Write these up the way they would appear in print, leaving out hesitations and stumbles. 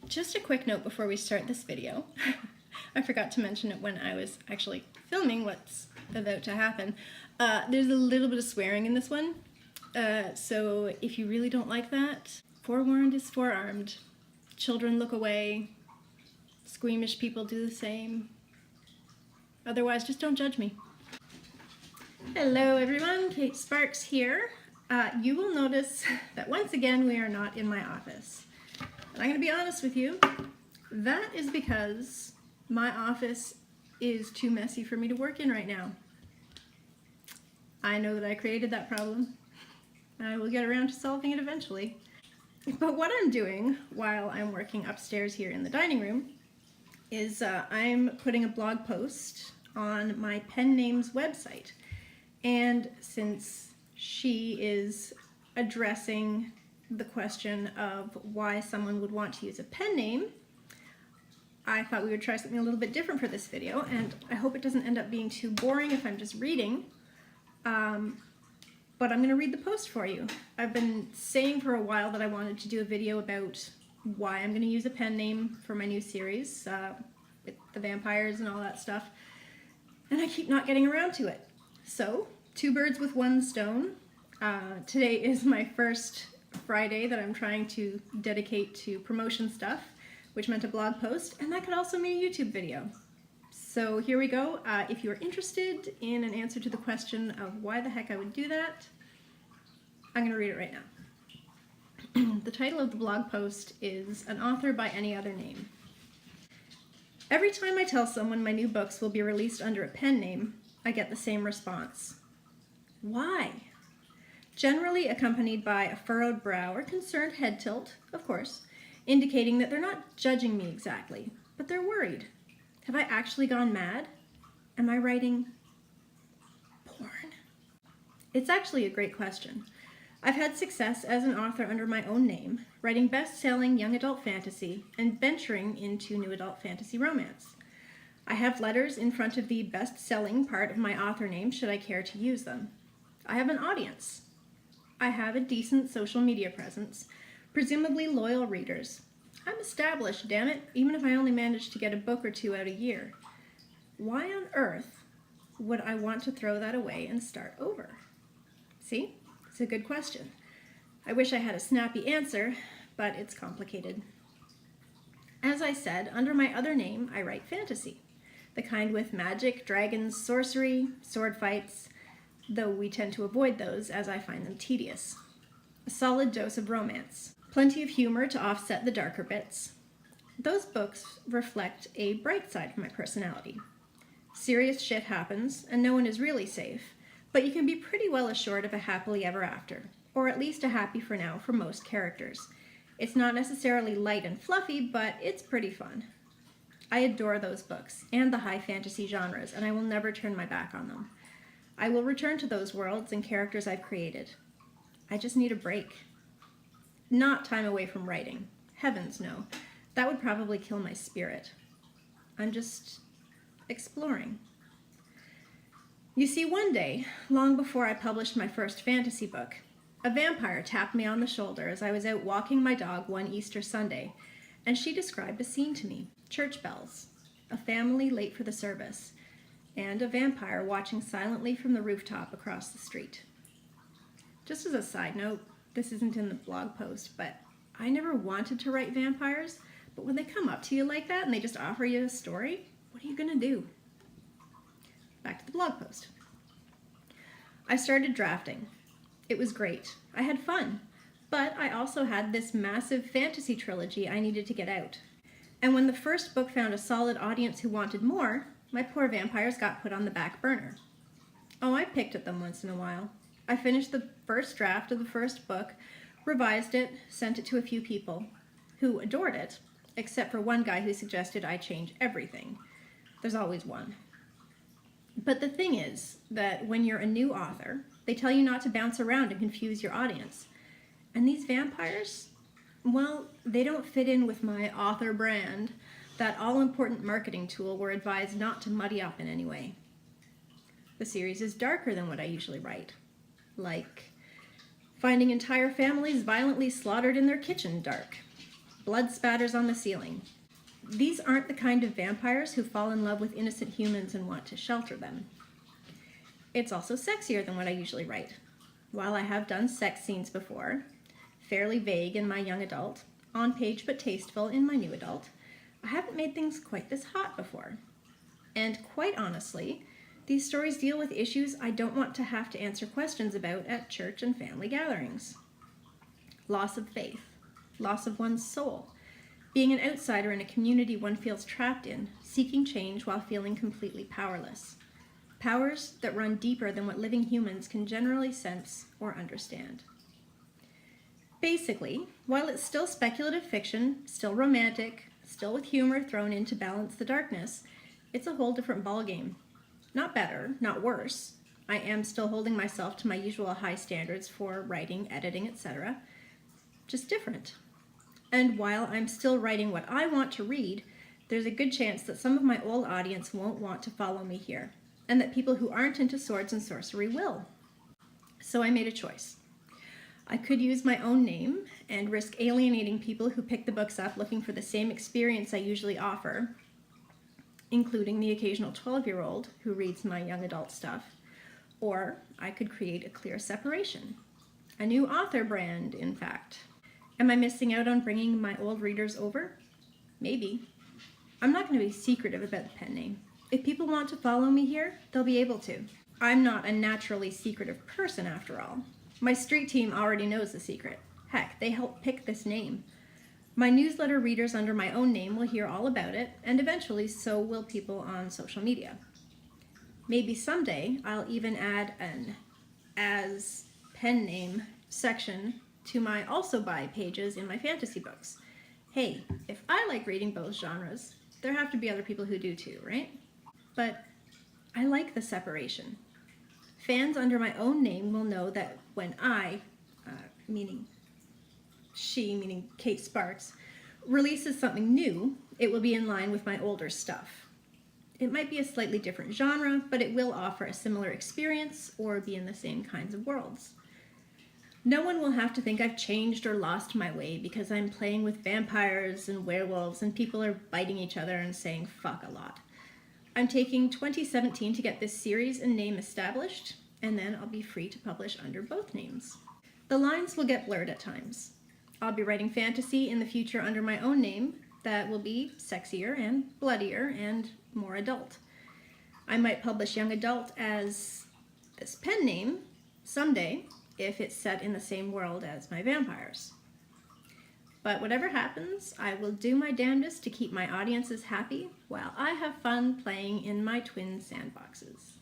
Just a quick note before we start this video. I forgot to mention it when I was actually filming what's about to happen. There's a little bit of swearing in this one, so if you really don't like that, forewarned is forearmed. Children look away, squeamish people do the same. Otherwise, just don't judge me. Hello everyone, Kate Sparks here. You will notice that once again we are not in my office. And I'm going to be honest with you, that is because my office is too messy for me to work in right now. I know that I created that problem. I will get around to solving it eventually. But what I'm doing while I'm working upstairs here in the dining room is I'm putting a blog post on my pen names website. And since she is addressing the question of why someone would want to use a pen name, I thought we would try something a little bit different for this video, and I hope it doesn't end up being too boring if I'm just reading, but I'm going to read the post for you. I've been saying for a while that I wanted to do a video about why I'm going to use a pen name for my new series, with the vampires and all that stuff, and I keep not getting around to it. So, two birds with one stone. Today is my first Friday that I'm trying to dedicate to promotion stuff, which meant a blog post, and that could also mean a YouTube video. So here we go. If you're interested in an answer to the question of why the heck I would do that, I'm going to read it right now. The title of the blog post is An Author by Any Other Name. Every time I tell someone my new books will be released under a pen name, I get the same response. Why? Generally accompanied by a furrowed brow or concerned head tilt, of course, indicating that they're not judging me exactly, but they're worried. Have I actually gone mad? Am I writing porn? It's actually a great question. I've had success as an author under my own name, writing best-selling young adult fantasy and venturing into new adult fantasy romance. I have letters in front of the best-selling part of my author name should I care to use them. I have an audience. I have a decent social media presence, presumably loyal readers. I'm established, damn it, even if I only manage to get a book or two out a year. Why on earth would I want to throw that away and start over? See? It's a good question. I wish I had a snappy answer, but it's complicated. As I said, under my other name, I write fantasy. The kind with magic, dragons, sorcery, sword fights, though we tend to avoid those as I find them tedious. A solid dose of romance. Plenty of humor to offset the darker bits. Those books reflect a bright side of my personality. Serious shit happens, and no one is really safe, but you can be pretty well assured of a happily ever after, or at least a happy for now for most characters. It's not necessarily light and fluffy, but it's pretty fun. I adore those books, and the high fantasy genres, and I will never turn my back on them. I will return to those worlds and characters I've created. I just need a break. Not time away from writing. Heavens no. That would probably kill my spirit. I'm just exploring. You see, one day, long before I published my first fantasy book, a vampire tapped me on the shoulder as I was out walking my dog one Easter Sunday, and she described a scene to me. Church bells, a family late for the service, and a vampire watching silently from the rooftop across the street. Just as a side note, this isn't in the blog post, but I never wanted to write vampires, but when they come up to you like that and they just offer you a story, what are you gonna do? Back to the blog post. I started drafting. It was great. I had fun, but I also had this massive fantasy trilogy I needed to get out. And when the first book found a solid audience who wanted more, my poor vampires got put on the back burner. Oh, I picked at them once in a while. I finished the first draft of the first book, revised it, sent it to a few people, who adored it, except for one guy who suggested I change everything. There's always one. But the thing is that when you're a new author, they tell you not to bounce around and confuse your audience. And these vampires, well, they don't fit in with my author brand, that all-important marketing tool we're advised not to muddy up in any way. The series is darker than what I usually write, like finding entire families violently slaughtered in their kitchen dark. blood spatters on the ceiling. These aren't the kind of vampires who fall in love with innocent humans and want to shelter them. It's also sexier than what I usually write. While I have done sex scenes before, fairly vague in my young adult, on page but tasteful in my new adult, I haven't made things quite this hot before. And quite honestly, these stories deal with issues I don't want to have to answer questions about at church and family gatherings. Loss of faith, loss of one's soul, being an outsider in a community one feels trapped in, seeking change while feeling completely powerless. Powers that run deeper than what living humans can generally sense or understand. Basically, while it's still speculative fiction, still romantic, still with humor thrown in to balance the darkness, it's a whole different ballgame. Not better, not worse. I am still holding myself to my usual high standards for writing, editing, etc. Just different. And while I'm still writing what I want to read, there's a good chance that some of my old audience won't want to follow me here, and that people who aren't into swords and sorcery will. So I made a choice. I could use my own name and risk alienating people who pick the books up looking for the same experience I usually offer, including the occasional 12-year-old who reads my young adult stuff, or I could create a clear separation. A new author brand, in fact. Am I missing out on bringing my old readers over? Maybe. I'm not going to be secretive about the pen name. If people want to follow me here, they'll be able to. I'm not a naturally secretive person, after all. My street team already knows the secret. Heck, they helped pick this name. My newsletter readers under my own name will hear all about it, and eventually so will people on social media. Maybe someday I'll even add an as pen name section to my also buy pages in my fantasy books. Hey, if I like reading both genres, there have to be other people who do too, right? But I like the separation. Fans under my own name will know that when I, meaning she, meaning Kate Sparks, releases something new, it will be in line with my older stuff. It might be a slightly different genre, but it will offer a similar experience or be in the same kinds of worlds. No one will have to think I've changed or lost my way because I'm playing with vampires and werewolves and people are biting each other and saying fuck a lot. I'm taking 2017 to get this series and name established, and then I'll be free to publish under both names. The lines will get blurred at times. I'll be writing fantasy in the future under my own name that will be sexier and bloodier and more adult. I might publish young adult as this pen name someday if it's set in the same world as my vampires. But whatever happens, I will do my damnedest to keep my audiences happy while I have fun playing in my twin sandboxes.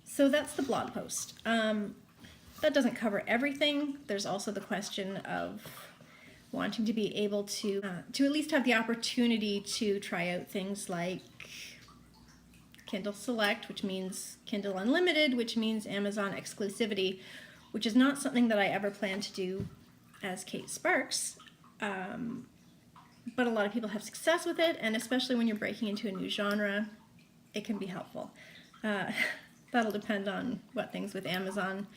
So that's the blog post. That doesn't cover everything. There's also the question of wanting to be able to at least have the opportunity to try out things like Kindle Select, which means Kindle Unlimited, which means Amazon exclusivity, which is not something that I ever plan to do as Kate Sparks, but a lot of people have success with it, and especially when you're breaking into a new genre, it can be helpful. That'll depend on what things with Amazon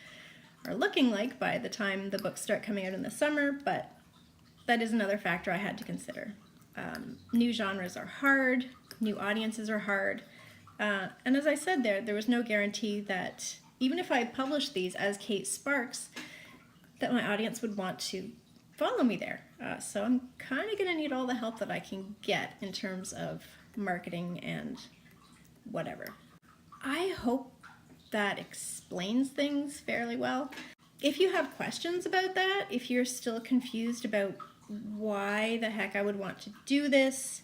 are looking like by the time the books start coming out in the summer, but that is another factor I had to consider. New genres are hard, new audiences are hard, and as I said there was no guarantee that even if I published these as Kate Sparks, that my audience would want to follow me there. So I'm kind of going to need all the help that I can get in terms of marketing and whatever. I hope that explains things fairly well. If you have questions about that, if you're still confused about why the heck I would want to do this,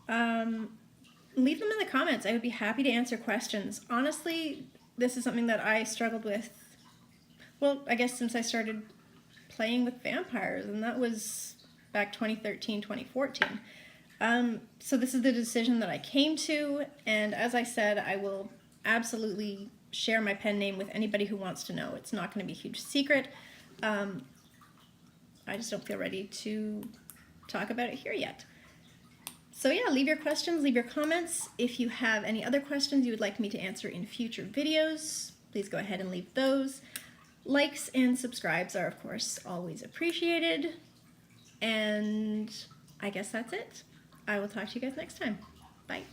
leave them in the comments. I would be happy to answer questions. Honestly, this is something that I struggled with, well, I guess since I started playing with vampires, and that was back 2013, 2014. So this is the decision that I came to, and as I said, I will absolutely share my pen name with anybody who wants to know. It's not going to be a huge secret. I just don't feel ready to talk about it here yet. So yeah, leave your questions, leave your comments. If you have any other questions you would like me to answer in future videos, please go ahead and leave those. Likes and subscribes are, of course, always appreciated. And I guess that's it. I will talk to you guys next time. Bye.